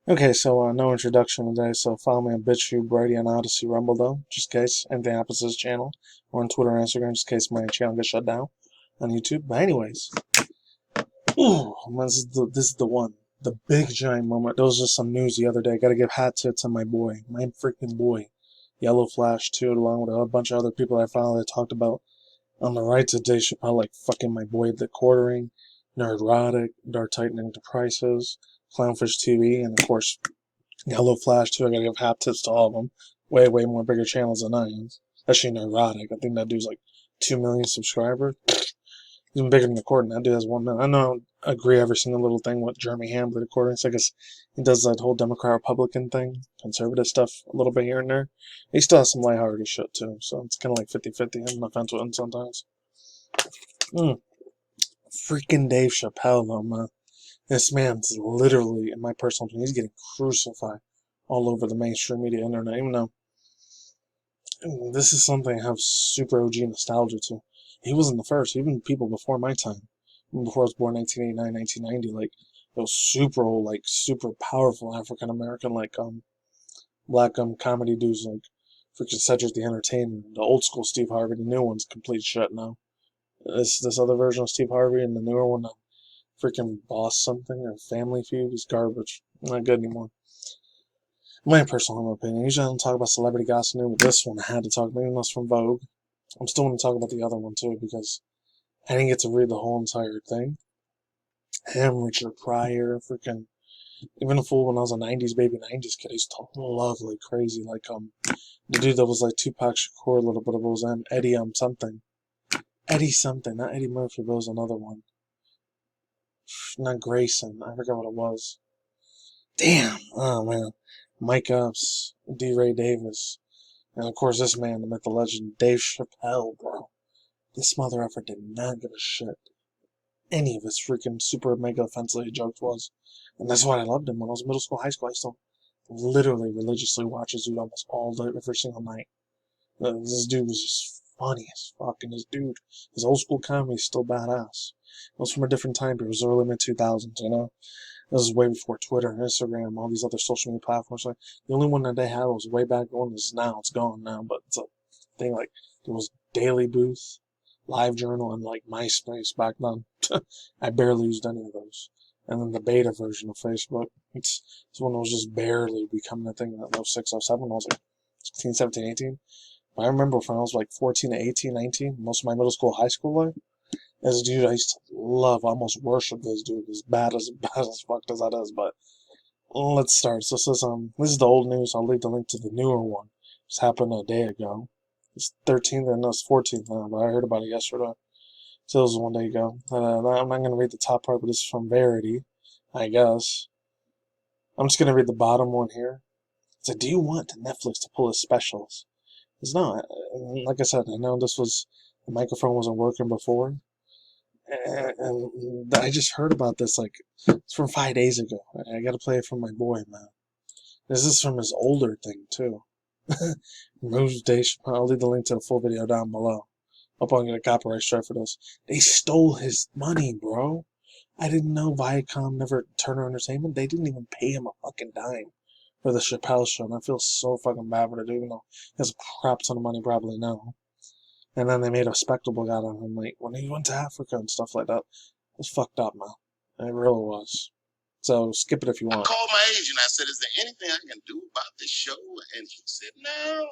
Okay, so no introduction today, so follow me on BitChute, Brady, on Odyssey, Rumble, though, just in case anything happens to this channel, or on Twitter and Instagram, just in case my channel gets shut down on YouTube. But anyways, ooh, man, this is the one. The big giant moment. There was just some news the other day. Gotta give hat tip to my boy, my freaking boy, Yellow Flash, too, along with a bunch of other people I found that talked about on the right to Dave Chappelle, like fucking my boy The Quartering, Nerdrotic, Dark Tightening to Prices, Clownfish TV, and of course Yellow Flash too. I gotta give hat tips to all of them. Way, way more bigger channels than I am. Especially Neurotic. I think that dude's like 2 million subscribers. Even bigger than the Corden. That dude has 1 million. I don't agree every single little thing with Jeremy Hamblin recording. So I guess he does that whole Democrat Republican thing, conservative stuff a little bit here and there. He still has some lighthearted shit too. So it's kind of like 50-50. I'm offense with him sometimes. Freaking Dave Chappelle though, man. This man's literally, in my personal opinion, he's getting crucified all over the mainstream media internet, even though this is something I have super OG nostalgia to. He wasn't the first, even people before my time. Even before I was born 1989, 1990, like those super old, like super powerful African American black comedy dudes like freaking Cedric the Entertainer, the old school Steve Harvey, the new one's complete shit now. This other version of Steve Harvey and the newer one, freaking Boss something or Family Feud is garbage. Not good anymore. My personal opinion. Usually I don't talk about celebrity gossip news, but this one I had to talk about, even though it's from Vogue. I'm still going to talk about the other one too because I didn't get to read the whole entire thing. Him, Richard Pryor, freaking even a fool when I was a '90s baby, '90s kid. He's lovely, crazy, like the dude that was like Tupac Shakur a little bit of it was Eddie something, Eddie something, not Eddie Murphy, but it was another one, not Grayson. I forgot what it was. Damn, oh man, Mike Epps, D. Ray Davis. And of course, this man, the myth, the legend, Dave Chappelle, bro. This mother effer did not give a shit. Any of his freaking super mega offensive jokes was. And that's why I loved him. When I was in middle school, high school, I still literally religiously watched this dude almost all day, every single night. This dude was just funny as fuck. And this dude, his old school comedy is still badass. It was from a different time period. It was early mid 2000s, you know? This is way before Twitter, Instagram, all these other social media platforms. Like the only one that they had was way back when. Is now it's gone now, but it's a thing. Like there was Daily Booth, Live Journal, and like MySpace back then. I barely used any of those. And then the beta version of Facebook. It's when it was just barely becoming a thing in 06, 07. When I was like 16, 17, 18. But I remember when I was like 14 to 18, 19, most of my middle school, high school life. This dude I used to love, almost worship this dude, as bad as fuck as that is. But let's start. So this is the old news. I'll leave the link to the newer one. This happened a day ago. It's 13th and no, it's 14th now, but I heard about it yesterday. So it was 1 day ago. I'm not gonna read the top part, but this is from Verity, I guess. I'm just gonna read the bottom one here. It said, "Do you want Netflix to pull its specials?" It's not. Like I said, I know the microphone wasn't working before. And I just heard about this like it's from 5 days ago. I gotta play it from my boy, man. This is from his older thing too. Moves Day Chappelle. I'll leave the link to the full video down below. Hope I don't get a copyright strike for this. They stole his money, bro. I didn't know Viacom, never Turner Entertainment. They didn't even pay him a fucking dime for the Chappelle show, and I feel so fucking bad for the dude. Even though he has a crap ton of money probably now. And then they made a spectacle out of him, like when he went to Africa and stuff like that. It was fucked up, man. It really was. So skip it if you I want. called my agent. I said, "Is there anything I can do about this show?" And he said, "No."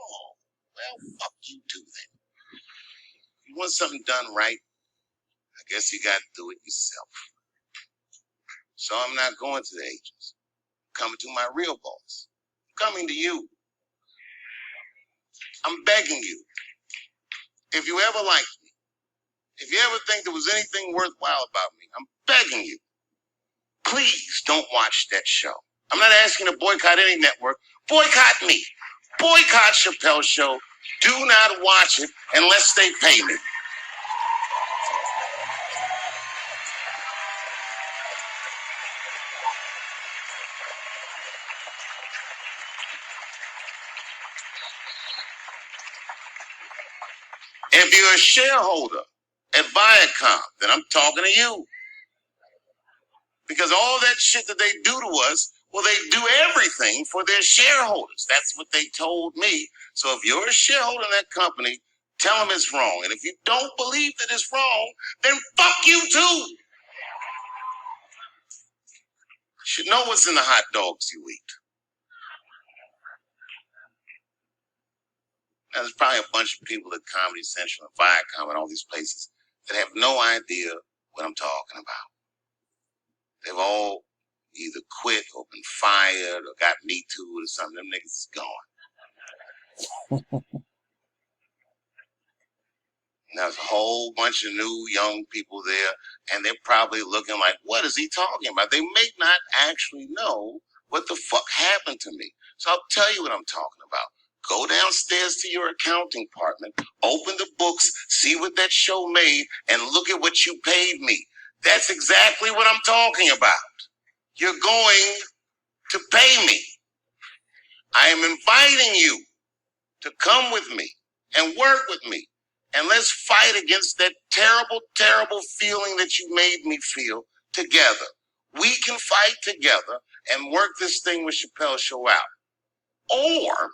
Well, fuck you too then. If you want something done right, I guess you got to do it yourself. So I'm not going to the agents. I'm coming to my real boss. I'm coming to you. I'm begging you. If you ever liked me, if you ever think there was anything worthwhile about me, I'm begging you. Please don't watch that show. I'm not asking to boycott any network. Boycott me. Boycott Chappelle's show. Do not watch it unless they pay me. If you're a shareholder at Viacom, then I'm talking to you. Because all that shit that they do to us Well, they do everything for their shareholders. That's what they told me. So if you're a shareholder in that company, tell them it's wrong. And if you don't believe that it's wrong, then fuck you too. You should know what's in the hot dogs you eat. Now, there's probably a bunch of people at Comedy Central and Viacom and all these places that have no idea what I'm talking about. They've all either quit or been fired or got Me Too or something. Them niggas is gone. There's a whole bunch of new young people there, and they're probably looking like, what is he talking about? They may not actually know what the fuck happened to me. So I'll tell you what I'm talking about. Go downstairs to your accounting department, open the books, see what that show made, and look at what you paid me. That's exactly what I'm talking about. You're going to pay me. I am inviting you to come with me and work with me. And let's fight against that terrible, terrible feeling that you made me feel together. We can fight together and work this thing with Chappelle Show out. Or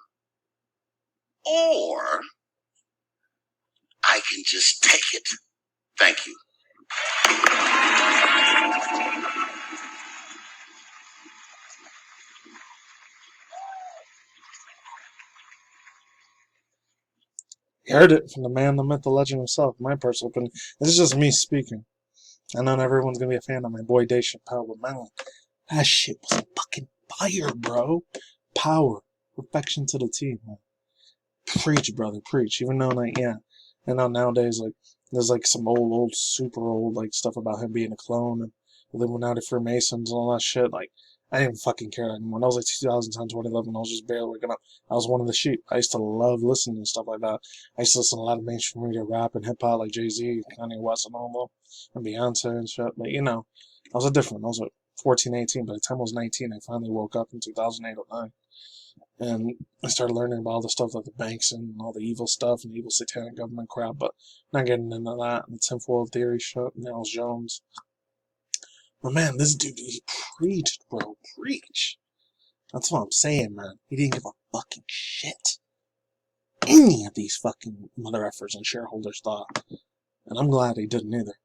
I can just take it. Thank you. You heard it from the man, the myth, the legend himself. My personal opinion. This is just me speaking. I know not everyone's gonna be a fan of my boy Dave Chappelle, but man, that shit was fucking fire, bro. Power, perfection to the T, man. Preach, brother, preach. Even though, like, yeah, I know nowadays, like, there's like some old, super old, like, stuff about him being a clone and living out of Freemasons and all that shit. Like, I didn't fucking care anymore. That was like 2010, 2011. I was just barely waking up. I was one of the sheep. I used to love listening to stuff like that. I used to listen to a lot of mainstream media rap and hip hop, like Jay-Z, Kanye West, and all that, and Beyonce and shit. But you know, I was different. I was like 14, 18. By the time I was 19, I finally woke up in 2008 or 9. And I started learning about all the stuff like the banks and all the evil stuff and the evil satanic government crap, but not getting into that and the tinfoil theory shit and Alex Jones. But man, this dude, he preached, bro. Preach. That's what I'm saying, man. He didn't give a fucking shit. Any of these fucking mother effers and shareholders thought. And I'm glad he didn't either.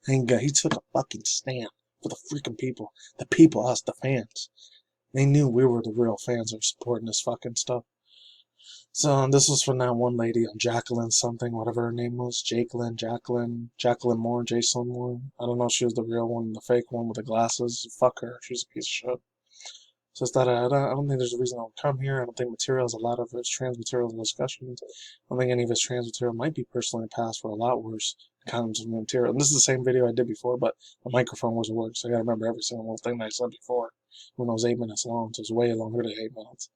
Thank God he took a fucking stand for the freaking people. The people, us, the fans. They knew we were the real fans of supporting this fucking stuff. So this was from that one lady, Jacqueline something, whatever her name was. Jacqueline Moore, Jason Moore. I don't know if she was the real one, the fake one with the glasses. Fuck her. She's a piece of shit. So it's that I don't think there's a reason I would come here. I don't think material is a lot of his trans material discussions. I don't think any of his trans material might be personally passed for a lot worse kinds of material. And this is the same video I did before, but the microphone wasn't working, so I gotta remember every single little thing that I said before when it was 8 minutes long. So it's way longer than 8 minutes.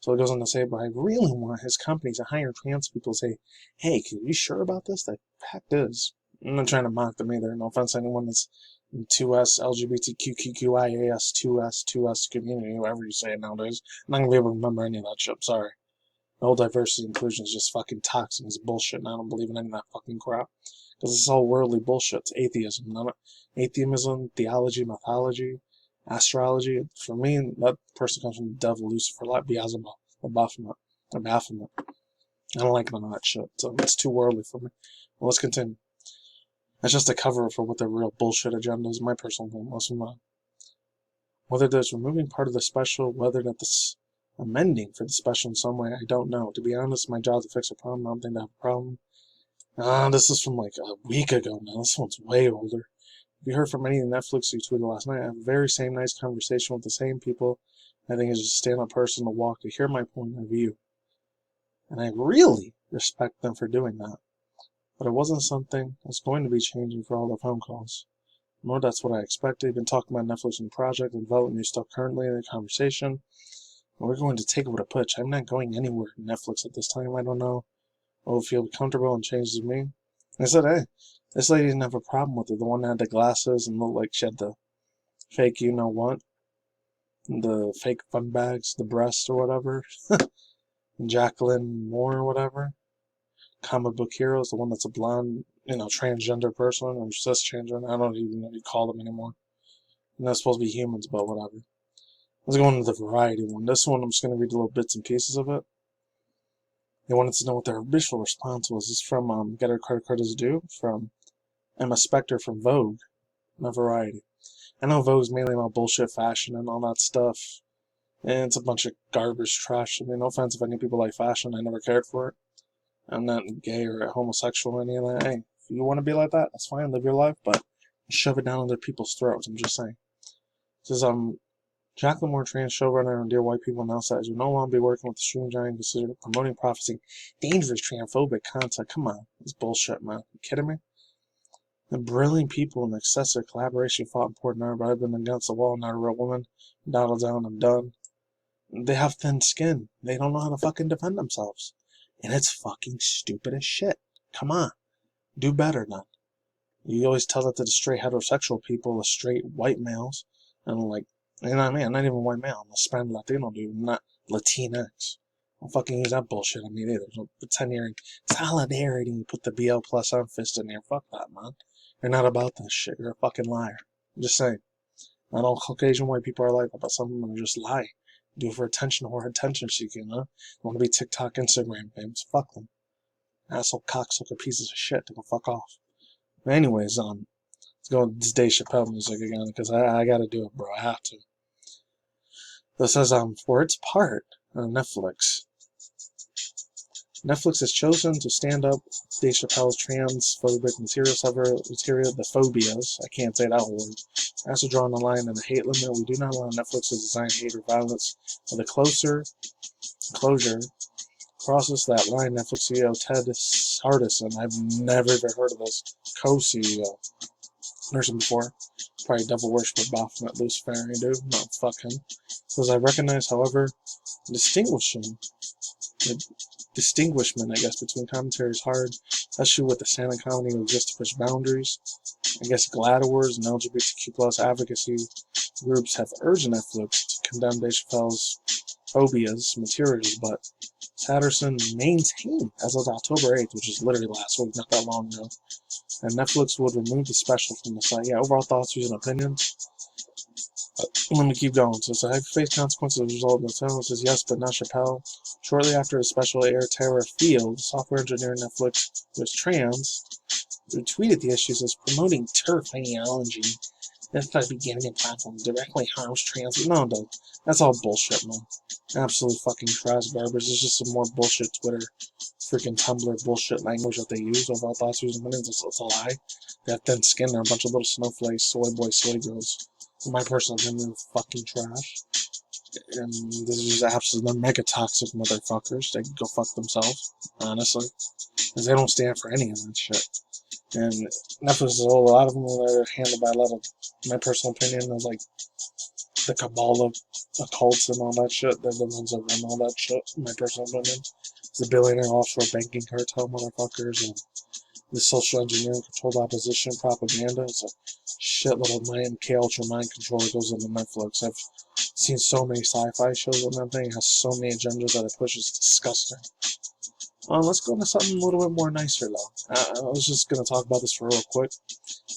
So it goes on to say, but I really want his company to hire trans people to say, hey, are you sure about this? The fact is, I'm not trying to mock them either. No offense to anyone that's 2S, LGBTQQIAS, 2S community, whatever you say it nowadays. I'm not going to be able to remember any of that shit. I'm sorry. The whole diversity and inclusion is just fucking toxic. It's bullshit, and I don't believe in any of that fucking crap. Because it's all worldly bullshit. It's atheism. Atheism, theology, mythology, astrology. For me, that person comes from the devil, Lucifer, like Beelzebub, or Baphomet. I don't like none of that shit. So it's too worldly for me. Well, let's continue. That's just a cover for what the real bullshit agenda is. My personal opinion, most of mine. Whether there's removing part of the special, whether that's amending for the special in some way, I don't know. To be honest, my job to fix a problem. I don't think they have a problem. This is from like a week ago now. This one's way older. If you heard from any of the Netflix you tweeted last night, I have a very same nice conversation with the same people. I think it's just a stand-up person to walk to hear my point of view. And I really respect them for doing that. But it wasn't something that's going to be changing for all the phone calls. No, that's what I expected. I've been talking about Netflix and the project and developing new stuff currently in the conversation. And we're going to take it with a pitch. I'm not going anywhere in Netflix at this time. I don't know what will feel comfortable and changes me. And I said, hey, this lady didn't have a problem with it. The one that had the glasses and looked like she had the fake you-know-what. The fake fun bags, the breasts or whatever. Jacqueline Moore or whatever. Comic book heroes, the one that's a blonde, transgender person, or cisgender. I don't even know what you call them anymore. And they're supposed to be humans, but whatever. Let's go into the variety one. This one, I'm just going to read little bits and pieces of it. They wanted to know what their initial response was. It's from Get Her Credit is Due, from Emma Spector from Vogue, not Variety. I know Vogue's mainly about bullshit fashion and all that stuff, and it's a bunch of garbage trash. I mean, no offense if any people like fashion, I never cared for it. I'm not gay or homosexual or any of that. Hey, if you want to be like that, that's fine, live your life, but shove it down other people's throats, I'm just saying. It says, Jacqueline Moore, trans showrunner and Dear White People, announced that as will no longer be working with the streaming giant considered promoting, prophesying dangerous transphobic content. Come on, it's bullshit, man. You kidding me? The brilliant people in excessive collaboration fought important art, but I've been against the wall, not a real woman. Donald down, I'm done. They have thin skin. They don't know how to fucking defend themselves. And it's fucking stupid as shit. Come on. Do better, then. You always tell that to the straight heterosexual people, the straight white males, and like, you know what I mean? I'm not even white male. I'm a Hispanic Latino dude. I'm not Latinx. Don't fucking use that bullshit on me either. Don't pretend you're in solidarity and put the BL plus on fist in there. Fuck that, man. You're not about that shit. You're a fucking liar. I'm just saying. Not all Caucasian white people are like that, but some of them just lie. Do it for attention or attention seeking, huh? Want to be TikTok, Instagram famous. Fuck them. Asshole cocksucker pieces of shit. They can fuck off. But anyways, let's go with this Dave Chappelle music again, because I gotta do it, bro. I have to. This says, for its part, Netflix has chosen to stand up Dave Chappelle's transphobic material, the phobias. I can't say that word. Also drawing the line in the hate limit. We do not allow Netflix to design hate or violence. But the closure crosses that line, Netflix CEO Ted Hardison, I've never even heard of this, co-CEO, heard him before, probably devil worshiper Baphomet Luciferian dude, no, fuck him. Says, I recognize, however, the distinguishment, I guess, between commentary is hard, especially with the standing comedy who exists to push boundaries. I guess GLAADWORs and LGBTQ plus advocacy groups have urged Netflix to condemn Dave Chappelle's phobias materials, but Patterson maintained as of October 8th, which is literally last week, not that long ago, and Netflix would remove the special from the site. Yeah, overall thoughts, views, and opinions. Let me keep going. So have you faced consequences as a result of the film? It says yes, but not Chappelle. Shortly after the special aired, Tara Field, software engineer at Netflix, who is trans, retweeted the issues as promoting turf ideology. That's by beginning a platform directly harms trans. No, dude. That's all bullshit, man. Absolute fucking trash garbage. It's just some more bullshit Twitter, freaking Tumblr bullshit language that they use. Overall thoughts, views, and opinions. It's a lie. They have thin skin. They're a bunch of little snowflakes, soy boys, soy girls. In my personal opinion, fucking trash. And this is absolutely mega toxic motherfuckers. They can go fuck themselves, honestly. Because they don't stand for any of that shit. And Netflix is a lot of them are handled by a lot of, my personal opinion, of like the cabal of occults and all that shit. They're the ones that run all that shit, in my personal opinion. It's the billionaire offshore banking cartel motherfuckers and the social engineering controlled opposition propaganda. It's a shitload of mind, K-Ultra mind control that goes into Netflix. I've seen so many sci-fi shows on that thing. It has so many agendas that it pushes. It's disgusting. Let's go into something a little bit more nicer, though. I was just going to talk about this for real quick.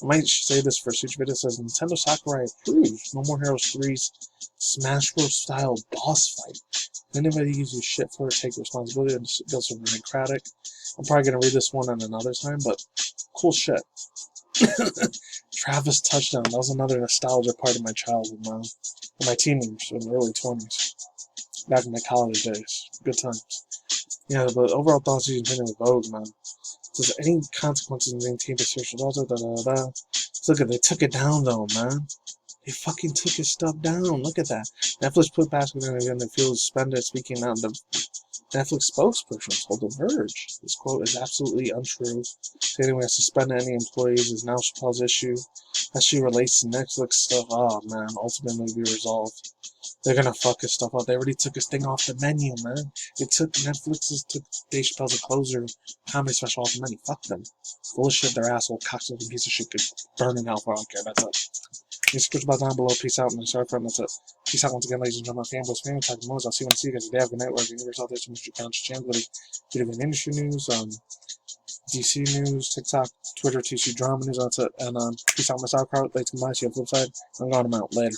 I might say this for a future video. It says, Nintendo Sakurai approves No More Heroes 3's Smash Bros. Style boss fight. If anybody gives you shit for it, take responsibility and go some democratic. I'm probably going to read this one at another time, but cool shit. Travis Touchdown. That was another nostalgia part of my childhood, man. In my teen years, in the early 20s. Back in my college days. Good times. Yeah, but overall thoughts you can with Vogue, man. Does any consequences maintain the social Look at they took it down though, man. They fucking took his stuff down. Look at that. Netflix put basketball again. They feel suspended. Speaking out, the Netflix spokesperson told The Verge this quote is absolutely untrue. Stating we have suspended any employees is now Chappelle's issue. As she relates to Netflix stuff, oh man, ultimately be resolved. They're gonna fuck his stuff up. They already took his thing off the menu, man. It took took Dave Chappelle's closer comedy special off the menu. Fuck them. Full of shit, their asshole, cocksucking piece of shit could burn in hell for all I care. That's it. You switch about down below. Peace out, and sorry for that's it. Peace out once again, ladies and gentlemen, fanboys, family, talking modes. I'll see you guys today. Have a good night, wherever universe out there, to Mr. Conscious Channel, video game industry news, DC news, TikTok, Twitter, TC drama news, that's it. And peace out, my sauerkraut. Thanks for my see you on the flip side. I'm going, I'm out. Later.